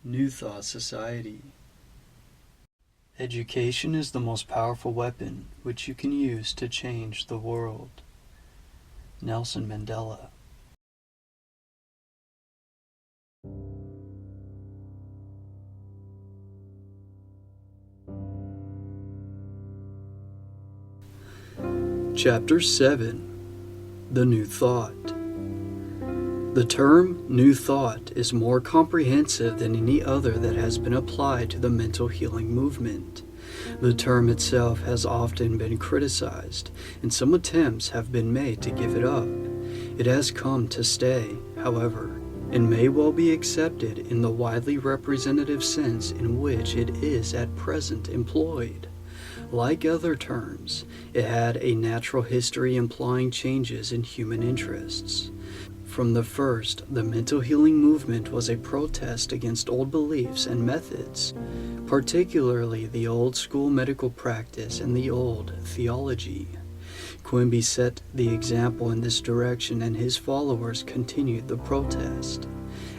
New Thought Society. Education is the most powerful weapon which you can use to change the world. Nelson Mandela. Chapter 7. The New Thought. The term New Thought is more comprehensive than any other that has been applied to the mental healing movement. The term itself has often been criticized, and some attempts have been made to give it up. It has come to stay, however, and may well be accepted in the widely representative sense in which it is at present employed. Like other terms, it had a natural history implying changes in human interests. From the first, the mental healing movement was a protest against old beliefs and methods, particularly the old school medical practice and the old theology. Quimby set the example in this direction, and his followers continued the protest.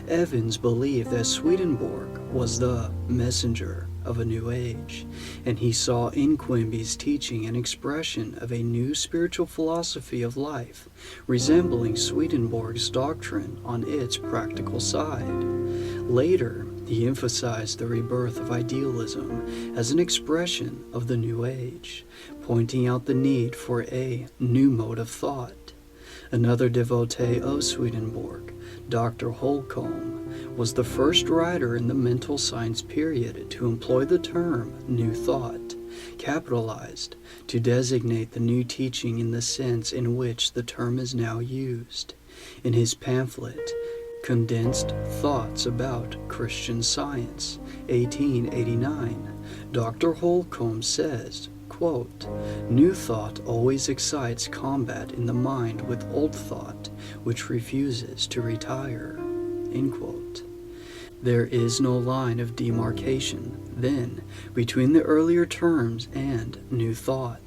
Evans believed that Swedenborg was the messenger of a new age, and he saw in Quimby's teaching an expression of a new spiritual philosophy of life, resembling Swedenborg's doctrine on its practical side. Later, he emphasized the rebirth of idealism as an expression of the new age, pointing out the need for a new mode of thought. Another devotee of Swedenborg, Dr. Holcomb, was the first writer in the mental science period to employ the term New Thought, capitalized, to designate the new teaching in the sense in which the term is now used. In his pamphlet, Condensed Thoughts About Christian Science, 1889, Dr. Holcomb says, quote, "New thought always excites combat in the mind with old thought, which refuses to retire." End quote. There is no line of demarcation, then, between the earlier terms and New Thought.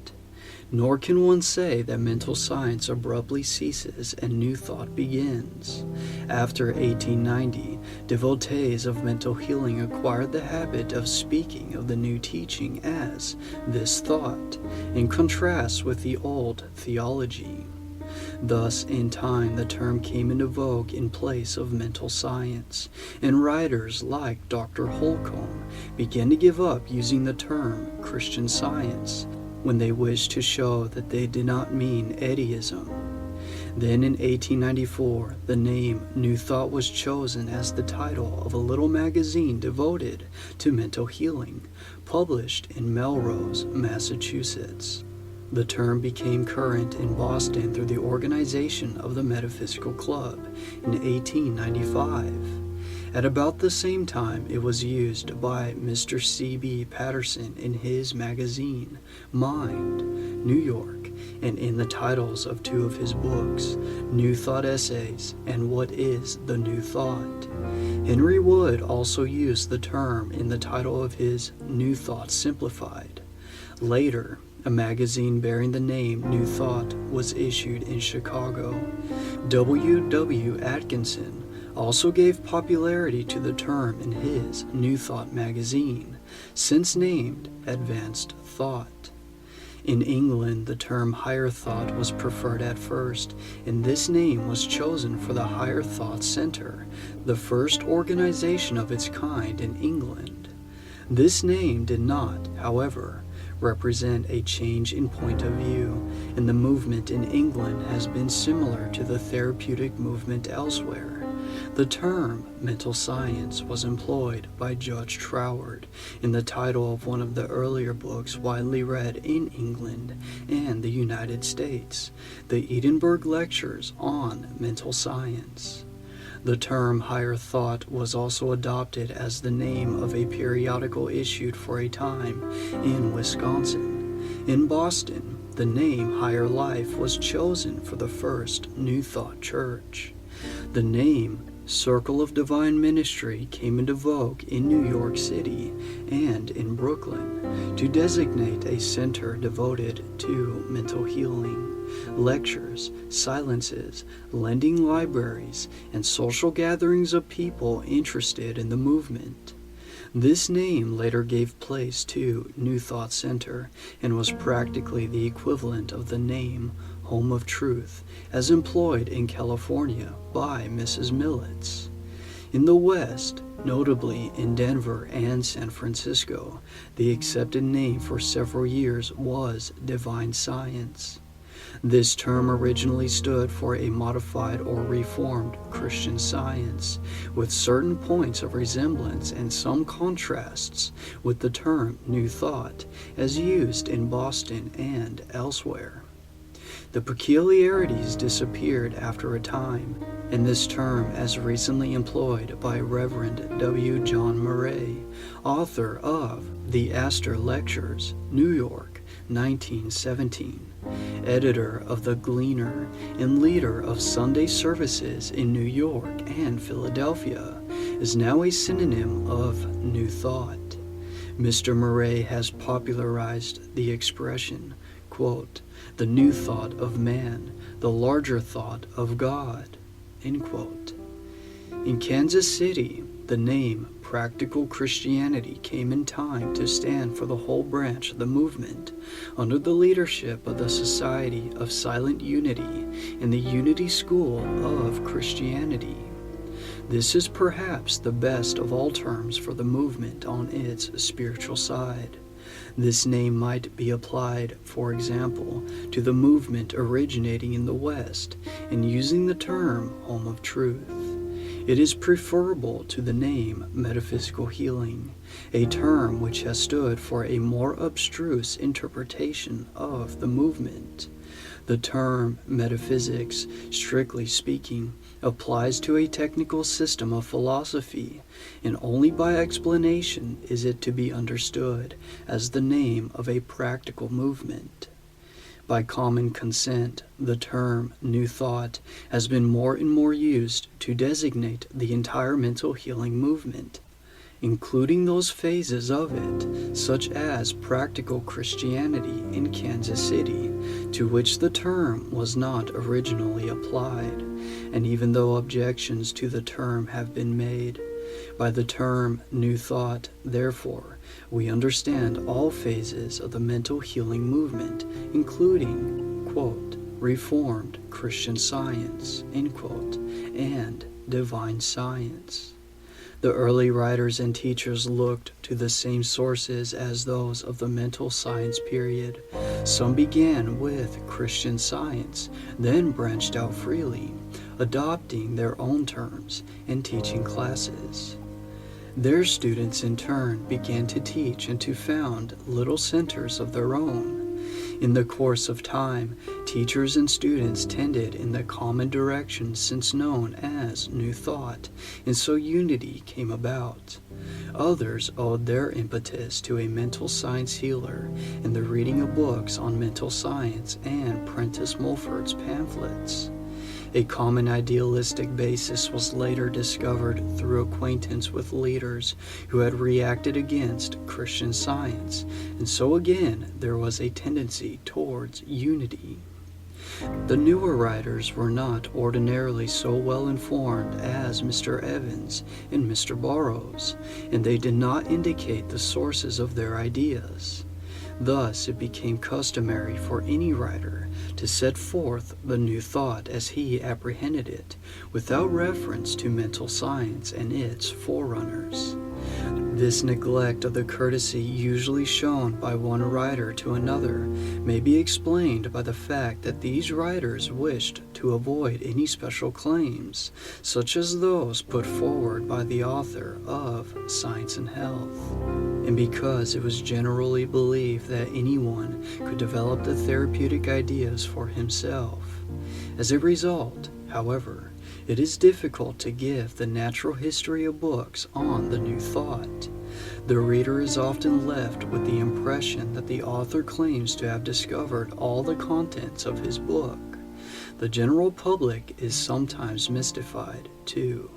Nor can one say that mental science abruptly ceases and New Thought begins. After 1890, devotees of mental healing acquired the habit of speaking of the new teaching as this thought, in contrast with the old theology. Thus, in time, the term came into vogue in place of mental science, and writers like Dr. Holcomb began to give up using the term Christian Science when they wished to show that they did not mean Eddyism. Then in 1894, the name New Thought was chosen as the title of a little magazine devoted to mental healing, published in Melrose, Massachusetts. The term became current in Boston through the organization of the Metaphysical Club in 1895. At about the same time, it was used by Mr. C.B. Patterson in his magazine, Mind, New York, and in the titles of two of his books, New Thought Essays and What is the New Thought. Henry Wood also used the term in the title of his New Thought Simplified. Later, a magazine bearing the name New Thought was issued in Chicago. W. W. Atkinson also gave popularity to the term in his New Thought magazine, since named Advanced Thought. In England, the term Higher Thought was preferred at first, and this name was chosen for the Higher Thought Center, the first organization of its kind in England. This name did not, however, represent a change in point of view, and the movement in England has been similar to the therapeutic movement elsewhere. The term mental science was employed by Judge Troward in the title of one of the earlier books widely read in England and the United States, the Edinburgh Lectures on Mental Science. The term Higher Thought was also adopted as the name of a periodical issued for a time in Wisconsin. In Boston, the name Higher Life was chosen for the first New Thought church. The name Circle of Divine Ministry came into vogue in New York City and in Brooklyn to designate a center devoted to mental healing. lectures, silences, lending libraries, and social gatherings of people interested in the movement. This name later gave place to New Thought Center and was practically the equivalent of the name Home of Truth as employed in California by Mrs. Millets. In the West, notably in Denver and San Francisco, the accepted name for several years was Divine Science. This term originally stood for a modified or reformed Christian Science, with certain points of resemblance and some contrasts with the term New Thought as used in Boston and elsewhere. The peculiarities disappeared after a time, and this term as recently employed by Reverend W. John Murray, author of The Astor Lectures, New York, 1917, editor of The Gleaner and leader of Sunday services in New York and Philadelphia, is now a synonym of New Thought. Mr. Murray has popularized the expression, quote, the new thought of man, the larger thought of God, end quote. In Kansas City, the name Practical Christianity came in time to stand for the whole branch of the movement under the leadership of the Society of Silent Unity and the Unity School of Christianity. This is perhaps the best of all terms for the movement on its spiritual side. This name might be applied, for example, to the movement originating in the West and using the term Home of Truth. It is preferable to the name Metaphysical Healing, a term which has stood for a more abstruse interpretation of the movement. The term metaphysics, strictly speaking, applies to a technical system of philosophy, and only by explanation is it to be understood as the name of a practical movement. By common consent, the term New Thought has been more and more used to designate the entire mental healing movement, including those phases of it, such as practical Christianity in Kansas City, to which the term was not originally applied, and even though objections to the term have been made, by the term New Thought, therefore, we understand all phases of the mental healing movement, including, quote, Reformed Christian Science, end quote, and Divine Science. The early writers and teachers looked to the same sources as those of the mental science period. Some began with Christian Science, then branched out freely, adopting their own terms and teaching classes. Their students in turn began to teach and to found little centers of their own. In the course of time, teachers and students tended in the common direction since known as New Thought, and so unity came about. Others owed their impetus to a mental science healer and the reading of books on mental science and Prentice Mulford's pamphlets. A common idealistic basis was later discovered through acquaintance with leaders who had reacted against Christian Science, and so again there was a tendency towards unity. The newer writers were not ordinarily so well informed as Mr. Evans and Mr. Burroughs, and they did not indicate the sources of their ideas. Thus it became customary for any writer to set forth the new thought as he apprehended it, without reference to mental science and its forerunners. This neglect of the courtesy usually shown by one writer to another may be explained by the fact that these writers wished to avoid any special claims, such as those put forward by the author of Science and Health, and because it was generally believed that anyone could develop the therapeutic ideas for himself. As a result, however, it is difficult to give the natural history of books on the new thought. The reader is often left with the impression that the author claims to have discovered all the contents of his book. The general public is sometimes mystified, too.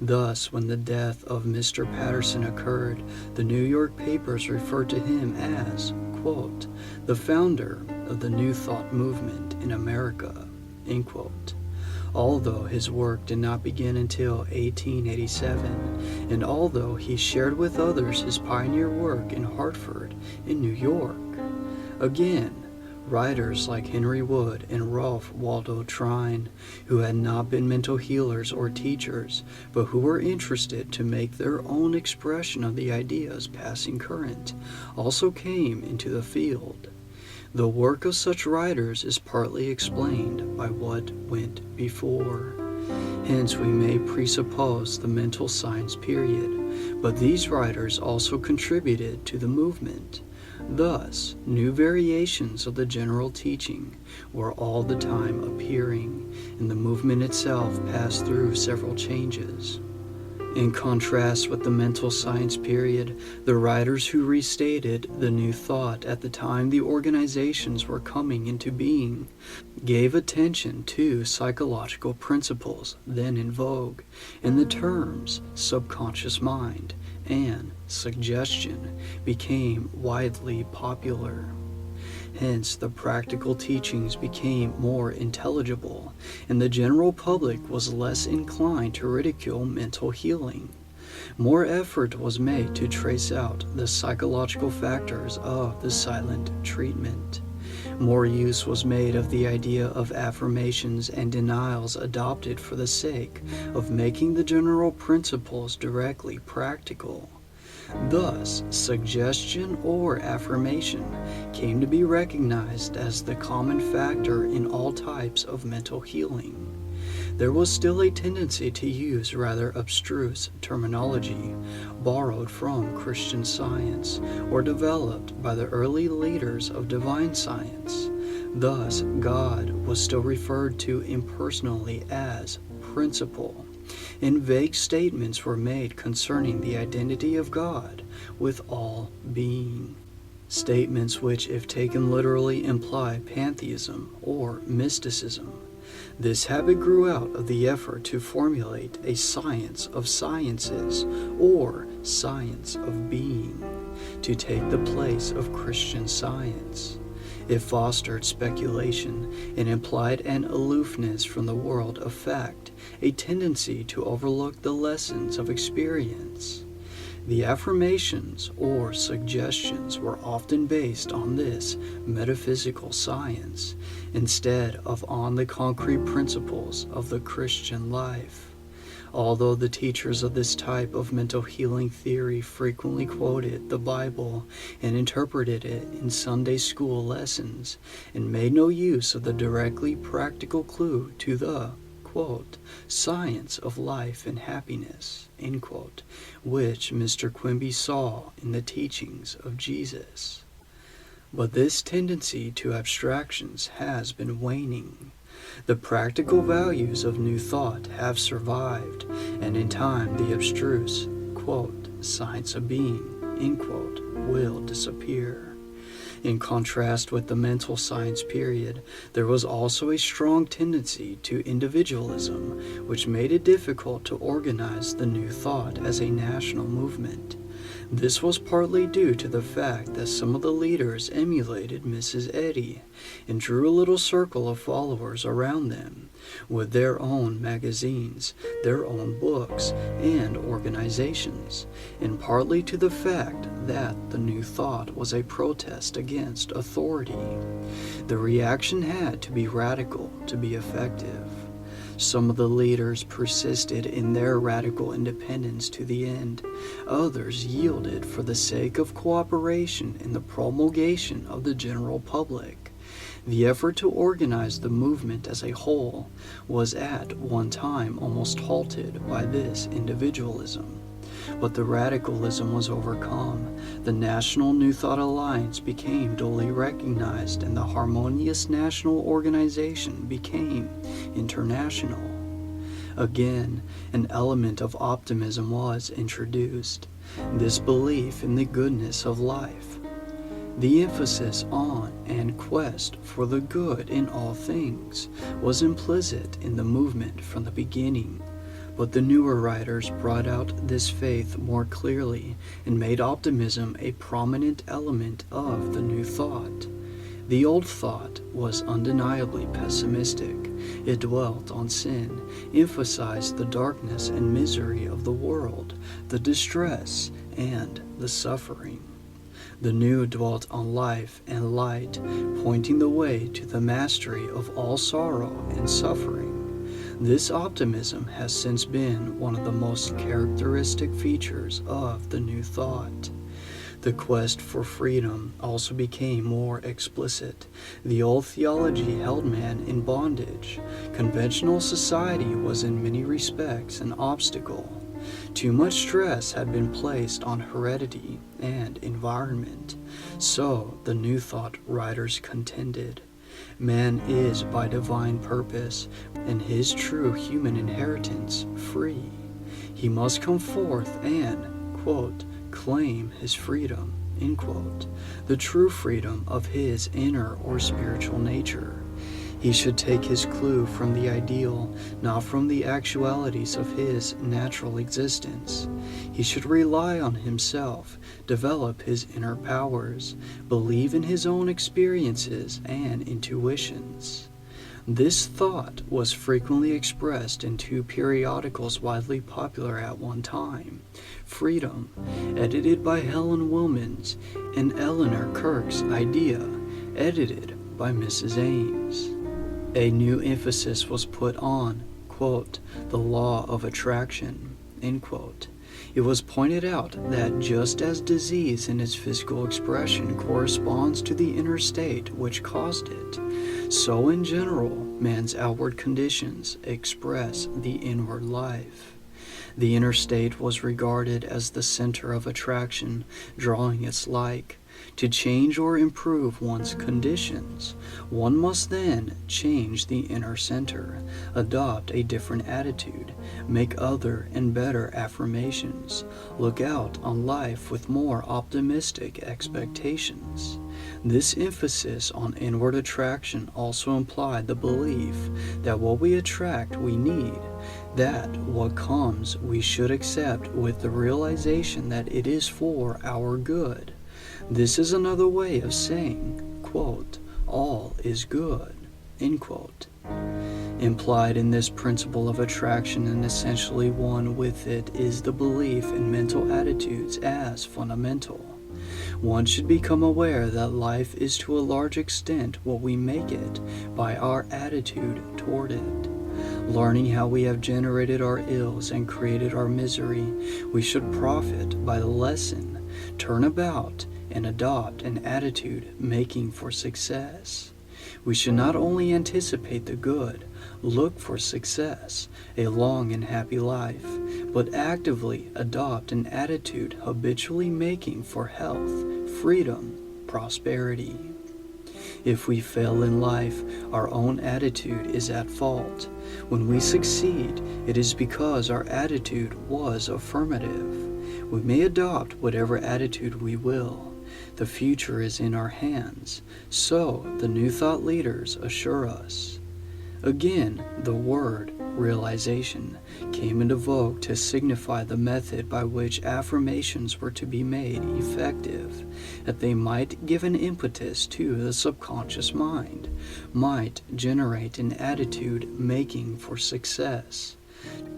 Thus, when the death of Mr. Patterson occurred, the New York papers referred to him as, quote, quote, the founder of the New Thought movement in America, end quote. Although his work did not begin until 1887, and although he shared with others his pioneer work in Hartford in New York. Again, writers like Henry Wood and Ralph Waldo Trine, who had not been mental healers or teachers, but who were interested to make their own expression of the ideas passing current, also came into the field. The work of such writers is partly explained by what went before. Hence we may presuppose the mental science period, but these writers also contributed to the movement. Thus, new variations of the general teaching were all the time appearing, and the movement itself passed through several changes. In contrast with the mental science period, the writers who restated the New Thought at the time the organizations were coming into being gave attention to psychological principles then in vogue, and the terms subconscious mind and suggestion became widely popular. Hence, the practical teachings became more intelligible, and the general public was less inclined to ridicule mental healing. More effort was made to trace out the psychological factors of the silent treatment. More use was made of the idea of affirmations and denials adopted for the sake of making the general principles directly practical. Thus, suggestion or affirmation came to be recognized as the common factor in all types of mental healing. There was still a tendency to use rather abstruse terminology borrowed from Christian Science or developed by the early leaders of divine science. Thus, God was still referred to impersonally as principle, and vague statements were made concerning the identity of God with all being. Statements which, if taken literally, imply pantheism or mysticism. This habit grew out of the effort to formulate a science of sciences, or science of being, to take the place of Christian Science. It fostered speculation and implied an aloofness from the world of fact, a tendency to overlook the lessons of experience. The affirmations or suggestions were often based on this metaphysical science, instead of on the concrete principles of the Christian life. Although the teachers of this type of mental healing theory frequently quoted the Bible and interpreted it in Sunday school lessons, and made no use of the directly practical clue to the quote, science of life and happiness, end quote, which Mr. Quimby saw in the teachings of Jesus. But this tendency to abstractions has been waning. The practical values of New Thought have survived, and in time the abstruse, quote, science of being, end quote, will disappear. In contrast with the mental science period, there was also a strong tendency to individualism, which made it difficult to organize the New Thought as a national movement. This was partly due to the fact that some of the leaders emulated Mrs. Eddy and drew a little circle of followers around them, with their own magazines, their own books, and organizations, and partly to the fact that the New Thought was a protest against authority. The reaction had to be radical to be effective. Some of the leaders persisted in their radical independence to the end. Others yielded for the sake of cooperation in the promulgation of the general public. The effort to organize the movement as a whole was at one time almost halted by this individualism. But the radicalism was overcome. The National New Thought Alliance became duly recognized, and the harmonious national organization became international. Again, an element of optimism was introduced, this belief in the goodness of life. The emphasis on and quest for the good in all things was implicit in the movement from the beginning. But the newer writers brought out this faith more clearly and made optimism a prominent element of the new thought. The old thought was undeniably pessimistic. It dwelt on sin, emphasized the darkness and misery of the world, the distress, and the suffering. The new dwelt on life and light, pointing the way to the mastery of all sorrow and suffering. This optimism has since been one of the most characteristic features of the new thought. The quest for freedom also became more explicit. The old theology held man in bondage. Conventional society was in many respects an obstacle. Too much stress had been placed on heredity and environment. So the New Thought writers contended. Man is by divine purpose and his true human inheritance free. He must come forth and, quote, claim his freedom, end quote, the true freedom of his inner or spiritual nature. He should take his clue from the ideal, not from the actualities of his natural existence. He should rely on himself, develop his inner powers, believe in his own experiences and intuitions. This thought was frequently expressed in two periodicals widely popular at one time, Freedom, edited by Helen Wilmans, and Eleanor Kirk's Idea, edited by Mrs. Ames. A new emphasis was put on, quote, the law of attraction, end quote. It was pointed out that just as disease in its physical expression corresponds to the inner state which caused it, so in general, man's outward conditions express the inward life. The inner state was regarded as the center of attraction, drawing its like. To change or improve one's conditions, one must then change the inner center, adopt a different attitude, make other and better affirmations, look out on life with more optimistic expectations. This emphasis on inward attraction also implied the belief that what we attract we need, that what comes we should accept with the realization that it is for our good. This is another way of saying, quote, all is good, end quote. Implied in this principle of attraction and essentially one with it is the belief in mental attitudes as fundamental. One should become aware that life is to a large extent what we make it by our attitude toward it. Learning how we have generated our ills and created our misery, we should profit by the lesson, turn about, and adopt an attitude making for success. We should not only anticipate the good, look for success, a long and happy life, but actively adopt an attitude habitually making for health, freedom, prosperity. If we fail in life, our own attitude is at fault. When we succeed, it is because our attitude was affirmative. We may adopt whatever attitude we will. The future is in our hands, so the New Thought leaders assure us. Again, the word realization came into vogue to signify the method by which affirmations were to be made effective, that they might give an impetus to the subconscious mind, might generate an attitude making for success.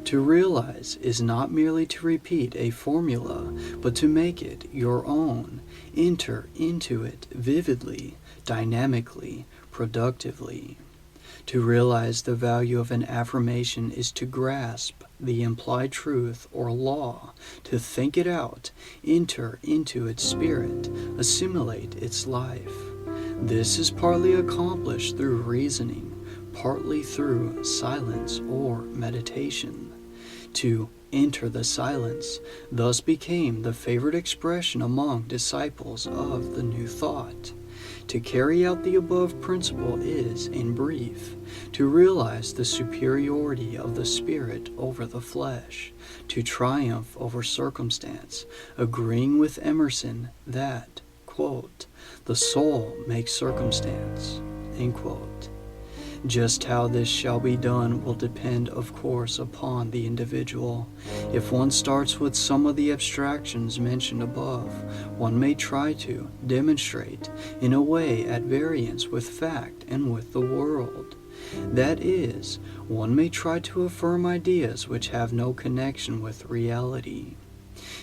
To realize is not merely to repeat a formula, but to make it your own, enter into it vividly, dynamically, productively. To realize the value of an affirmation is to grasp the implied truth or law, to think it out, enter into its spirit, assimilate its life. This is partly accomplished through reasoning, partly through silence or meditation. To enter the silence thus became the favorite expression among disciples of the New Thought. To carry out the above principle is, in brief, to realize the superiority of the spirit over the flesh, to triumph over circumstance, agreeing with Emerson that, quote, the soul makes circumstance, end quote. Just how this shall be done will depend, of course, upon the individual. If one starts with some of the abstractions mentioned above, one may try to demonstrate in a way at variance with fact and with the world. That is, one may try to affirm ideas which have no connection with reality.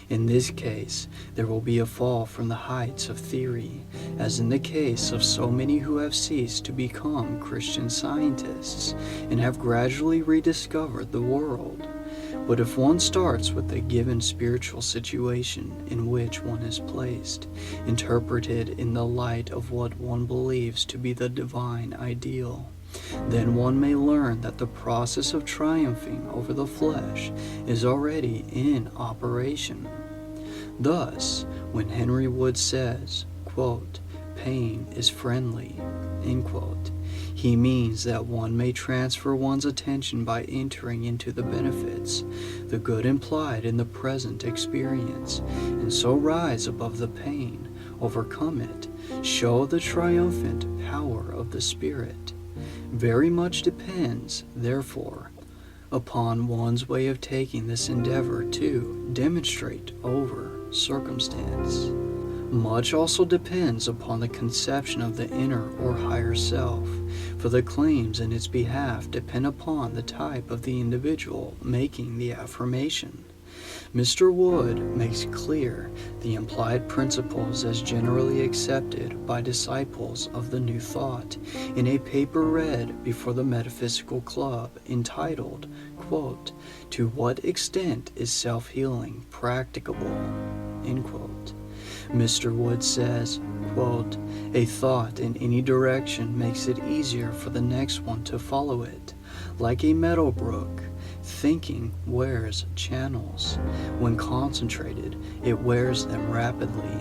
In this case, there will be a fall from the heights of theory, as in the case of so many who have ceased to become Christian Scientists and have gradually rediscovered the world. But if one starts with a given spiritual situation in which one is placed, interpreted in the light of what one believes to be the divine ideal, then one may learn that the process of triumphing over the flesh is already in operation. Thus, when Henry Wood says, quote, "Pain is friendly," end quote, he means that one may transfer one's attention by entering into the benefits, the good implied in the present experience, and so rise above the pain, overcome it, show the triumphant power of the Spirit. Very much depends, therefore, upon one's way of taking this endeavor to demonstrate over circumstance. Much also depends upon the conception of the inner or higher self, for the claims in its behalf depend upon the type of the individual making the affirmation. Mr. Wood makes clear the implied principles as generally accepted by disciples of the New Thought in a paper read before the Metaphysical Club entitled, quote, "To What Extent is Self-Healing Practicable?" End quote. Mr. Wood says, quote, "A thought in any direction makes it easier for the next one to follow it, like a meadow brook. Thinking wears channels. When concentrated, it wears them rapidly.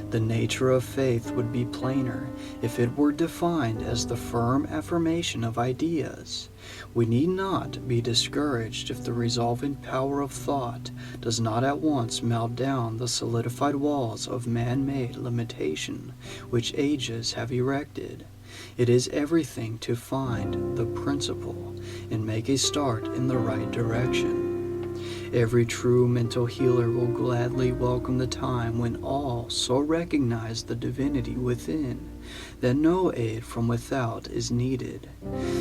The nature of faith would be plainer if it were defined as the firm affirmation of ideas. We need not be discouraged if the resolving power of thought does not at once melt down the solidified walls of man-made limitation which ages have erected. It is everything to find the principle and make a start in the right direction. Every true mental healer will gladly welcome the time when all so recognize the divinity within that no aid from without is needed.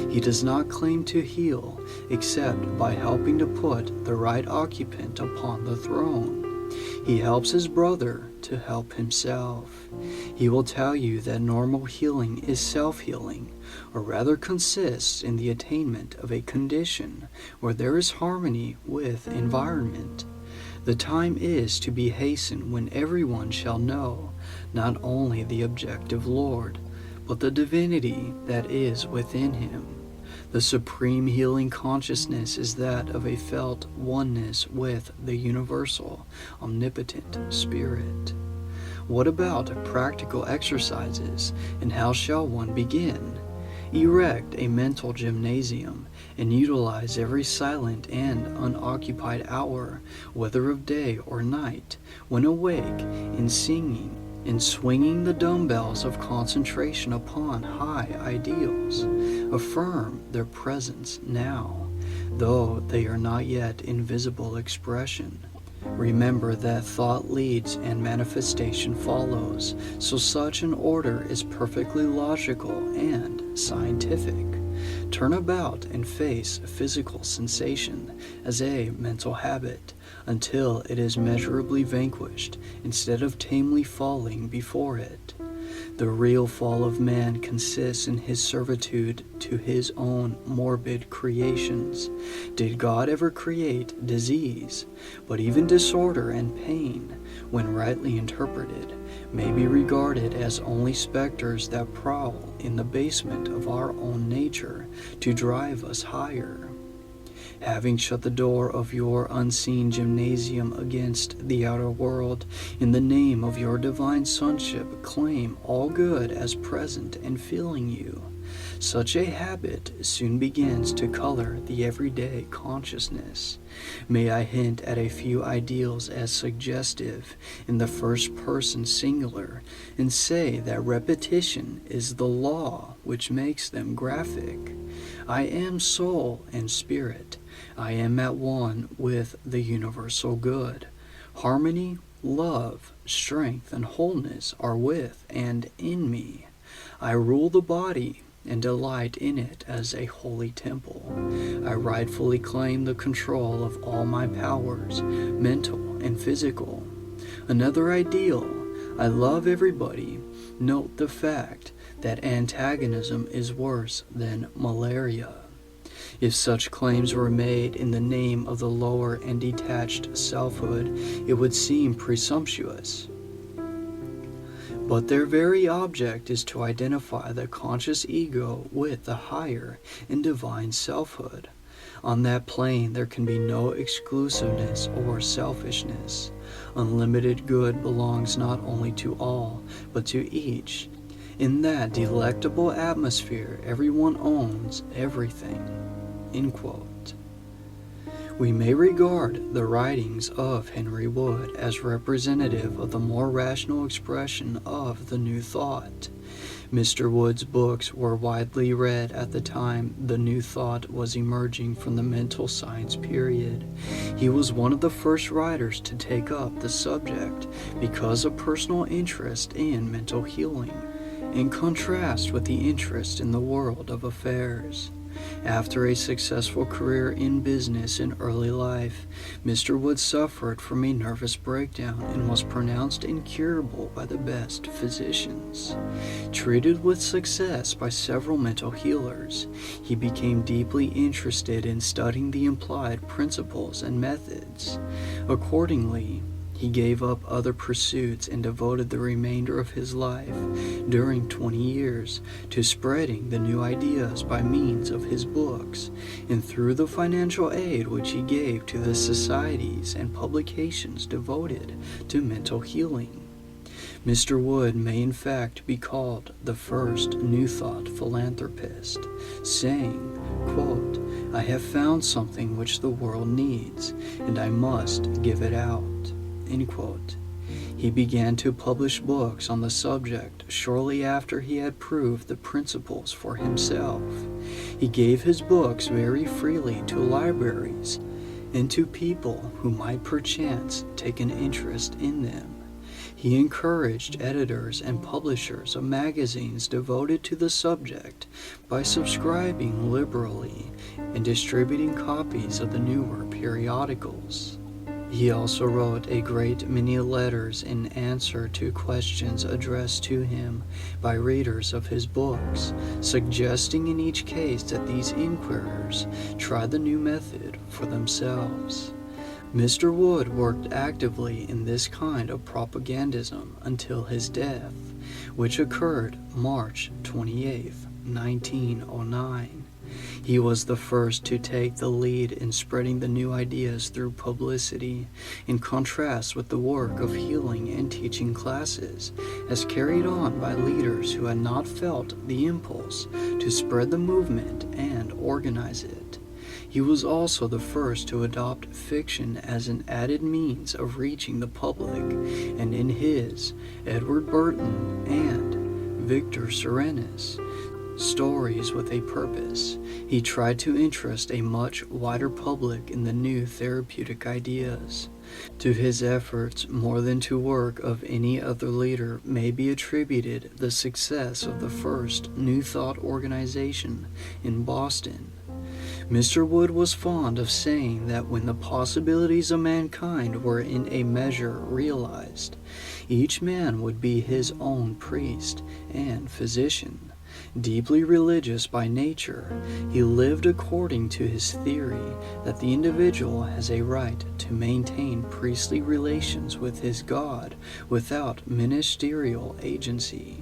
He does not claim to heal except by helping to put the right occupant upon the throne. He helps his brother to help himself. He will tell you that normal healing is self-healing, or rather consists in the attainment of a condition where there is harmony with environment. The time is to be hastened when everyone shall know not only the objective Lord, but the divinity that is within him. The supreme healing consciousness is that of a felt oneness with the universal, omnipotent Spirit. What about practical exercises, and how shall one begin? Erect a mental gymnasium and utilize every silent and unoccupied hour, whether of day or night, when awake, in singing, in swinging the dumbbells of concentration upon high ideals. Affirm their presence now, though they are not yet in visible expression. Remember that thought leads and manifestation follows, so such an order is perfectly logical and scientific. Turn about and face physical sensation as a mental habit until it is measurably vanquished instead of tamely falling before it. The real fall of man consists in his servitude to his own morbid creations. Did God ever create disease? But even disorder and pain, when rightly interpreted, may be regarded as only specters that prowl in the basement of our own nature to drive us higher. Having shut the door of your unseen gymnasium against the outer world, in the name of your divine sonship, claim all good as present and filling you. Such a habit soon begins to color the everyday consciousness. May I hint at a few ideals as suggestive in the first person singular, and say that repetition is the law which makes them graphic. I am soul and spirit. I am at one with the universal good. Harmony, love, strength, and wholeness are with and in me. I rule the body and delight in it as a holy temple. I rightfully claim the control of all my powers, mental and physical. Another ideal, I love everybody. Note the fact that antagonism is worse than malaria. If such claims were made in the name of the lower and detached selfhood, it would seem presumptuous. But their very object is to identify the conscious ego with the higher and divine selfhood. On that plane there can be no exclusiveness or selfishness. Unlimited good belongs not only to all, but to each. In that delectable atmosphere, everyone owns everything." End quote. We may regard the writings of Henry Wood as representative of the more rational expression of the New Thought. Mr. Wood's books were widely read at the time the New Thought was emerging from the mental science period. He was one of the first writers to take up the subject because of personal interest in mental healing, in contrast with the interest in the world of affairs. After a successful career in business in early life, Mr. Wood suffered from a nervous breakdown and was pronounced incurable by the best physicians. Treated with success by several mental healers, he became deeply interested in studying the implied principles and methods. Accordingly, he gave up other pursuits and devoted the remainder of his life, during 20 years, to spreading the new ideas by means of his books, and through the financial aid which he gave to the societies and publications devoted to mental healing. Mr. Wood may in fact be called the first New Thought philanthropist, saying, quote, "I have found something which the world needs, and I must give it out." End quote. He began to publish books on the subject shortly after he had proved the principles for himself. He gave his books very freely to libraries and to people who might perchance take an interest in them. He encouraged editors and publishers of magazines devoted to the subject by subscribing liberally and distributing copies of the newer periodicals. He also wrote a great many letters in answer to questions addressed to him by readers of his books, suggesting in each case that these inquirers try the new method for themselves. Mr. Wood worked actively in this kind of propagandism until his death, which occurred March 28, 1909. He was the first to take the lead in spreading the new ideas through publicity, in contrast with the work of healing and teaching classes, as carried on by leaders who had not felt the impulse to spread the movement and organize it. He was also the first to adopt fiction as an added means of reaching the public, and in his Edward Burton and Victor Serenus Stories with a Purpose, he tried to interest a much wider public in the new therapeutic ideas. To his efforts, more than to work of any other leader, may be attributed the success of the first New Thought organization in Boston. Mr. Wood was fond of saying that when the possibilities of mankind were in a measure realized, each man would be his own priest and physician. Deeply religious by nature, he lived according to his theory that the individual has a right to maintain priestly relations with his God without ministerial agency.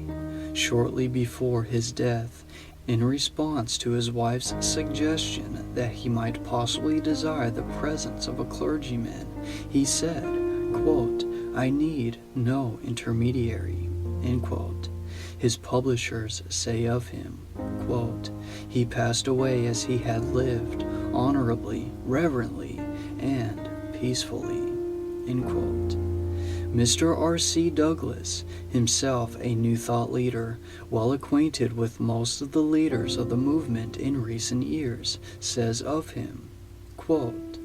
Shortly before his death, in response to his wife's suggestion that he might possibly desire the presence of a clergyman, he said, quote, "I need no intermediary." End quote. His publishers say of him, quote, "He passed away as he had lived, honorably, reverently, and peacefully." End quote. Mr. R.C. Douglass, himself a New Thought leader, well acquainted with most of the leaders of the movement in recent years, says of him, quote,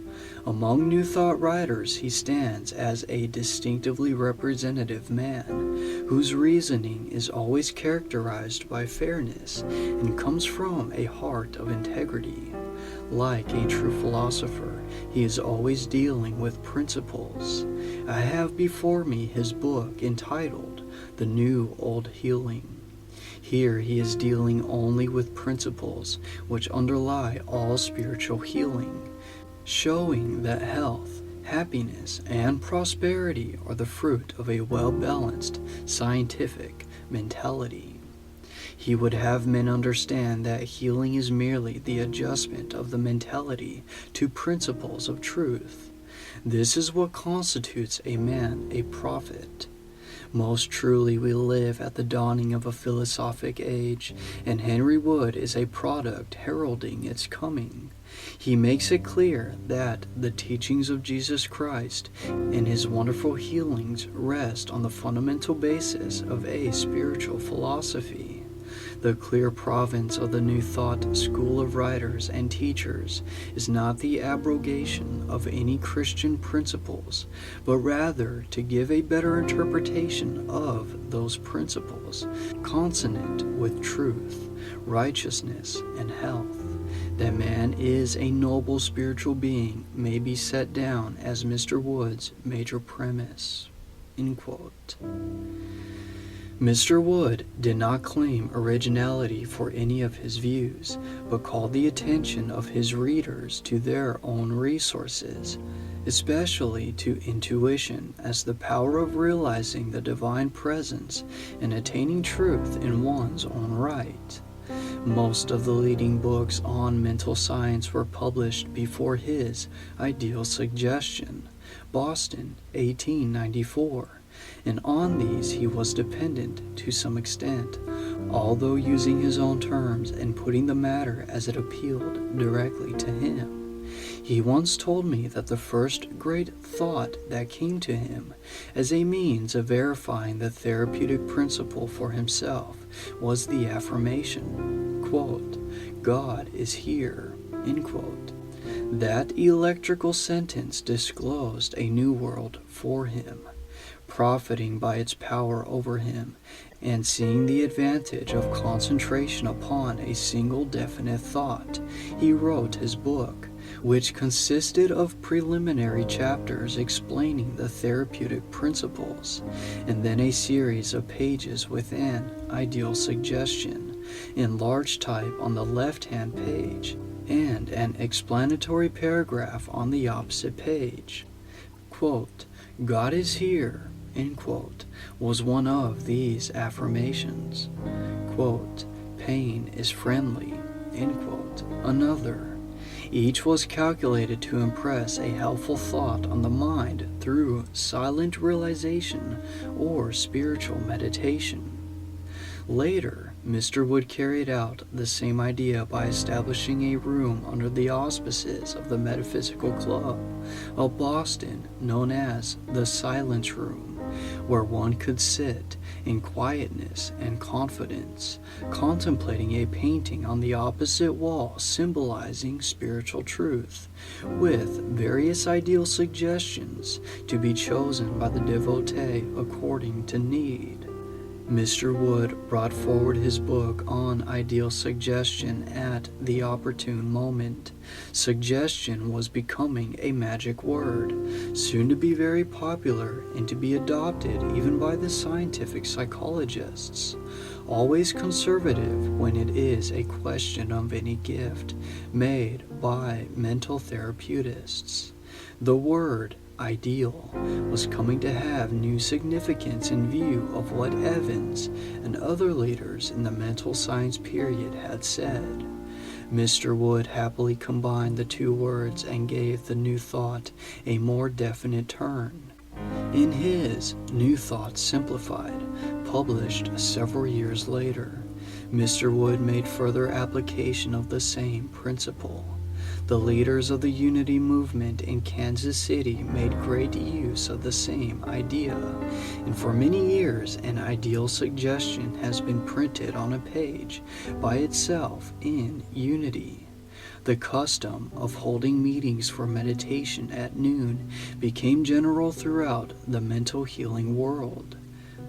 "Among New Thought writers he stands as a distinctively representative man, whose reasoning is always characterized by fairness and comes from a heart of integrity. Like a true philosopher, he is always dealing with principles. I have before me his book entitled The New Old Healing. Here he is dealing only with principles which underlie all spiritual healing, showing that health, happiness, and prosperity are the fruit of a well-balanced scientific mentality. He would have men understand that healing is merely the adjustment of the mentality to principles of truth. This is what constitutes a man a prophet. Most truly we live at the dawning of a philosophic age, and Henry Wood is a product heralding its coming. He makes it clear that the teachings of Jesus Christ and his wonderful healings rest on the fundamental basis of a spiritual philosophy. The clear province of the New Thought school of writers and teachers is not the abrogation of any Christian principles, but rather to give a better interpretation of those principles, consonant with truth, righteousness, and health. That man is a noble spiritual being may be set down as Mr. Wood's major premise." End quote. Mr. Wood did not claim originality for any of his views, but called the attention of his readers to their own resources, especially to intuition as the power of realizing the divine presence and attaining truth in one's own right. Most of the leading books on mental science were published before his Ideal Suggestion, Boston, 1894. And on these he was dependent to some extent, although using his own terms and putting the matter as it appealed directly to him. He once told me that the first great thought that came to him as a means of verifying the therapeutic principle for himself was the affirmation, quote, "God is here," end quote. That electrical sentence disclosed a new world for him. Profiting by its power over him, and seeing the advantage of concentration upon a single definite thought, he wrote his book, which consisted of preliminary chapters explaining the therapeutic principles, and then a series of pages within Ideal Suggestion, in large type on the left-hand page, and an explanatory paragraph on the opposite page. Quote, "God is here," end quote, was one of these affirmations. Quote, "Pain is friendly," end quote, another. Each was calculated to impress a helpful thought on the mind through silent realization or spiritual meditation. Later, Mr. Wood carried out the same idea by establishing a room under the auspices of the Metaphysical Club of Boston known as the Silence Room, where one could sit in quietness and confidence, contemplating a painting on the opposite wall symbolizing spiritual truth, with various ideal suggestions to be chosen by the devotee according to need. Mr. Wood brought forward his book on Ideal Suggestion at the opportune moment. Suggestion was becoming a magic word, soon to be very popular and to be adopted even by the scientific psychologists, always conservative when it is a question of any gift made by mental therapeutists. The word ideal was coming to have new significance in view of what Evans and other leaders in the mental science period had said. Mr. Wood happily combined the two words and gave the New Thought a more definite turn. In his New Thought Simplified, published several years later. Mr. Wood made further application of the same principle. The leaders of the Unity movement in Kansas City made great use of the same idea, and for many years an ideal suggestion has been printed on a page by itself in Unity. The custom of holding meetings for meditation at noon became general throughout the mental healing world.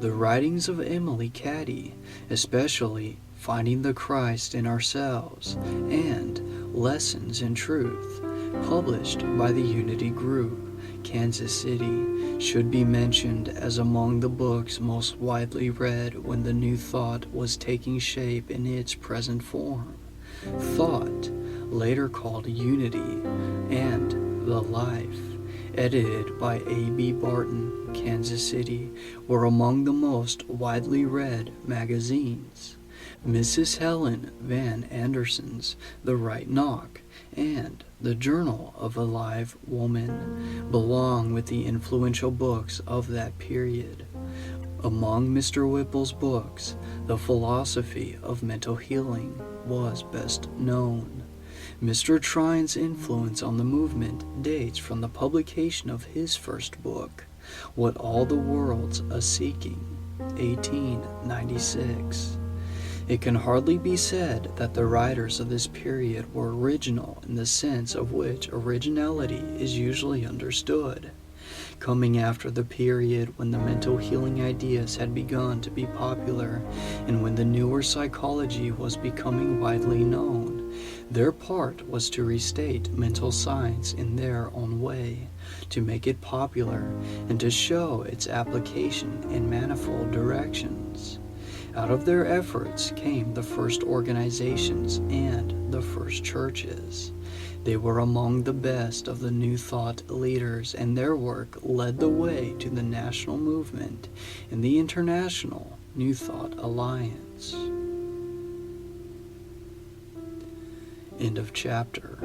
The writings of Emily Cady, especially Finding the Christ in Ourselves and Lessons in Truth, published by the Unity Group, Kansas City, should be mentioned as among the books most widely read when the New Thought was taking shape in its present form. Thought, later called Unity, and The Life, edited by A.B. Barton, Kansas City, were among the most widely read magazines. Mrs. Helen Van Anderson's The Right Knock and The Journal of a Live Woman belong with the influential books of that period. Among Mr. Whipple's books, The Philosophy of Mental Healing was best known. Mr. Trine's influence on the movement dates from the publication of his first book, What All the World's A-Seeking, 1896. It can hardly be said that the writers of this period were original in the sense of which originality is usually understood. Coming after the period when the mental healing ideas had begun to be popular and when the newer psychology was becoming widely known, their part was to restate mental science in their own way, to make it popular, and to show its application in manifold directions. Out of their efforts came the first organizations and the first churches. They were among the best of the New Thought leaders, and their work led the way to the national movement and the International New Thought Alliance. End of chapter.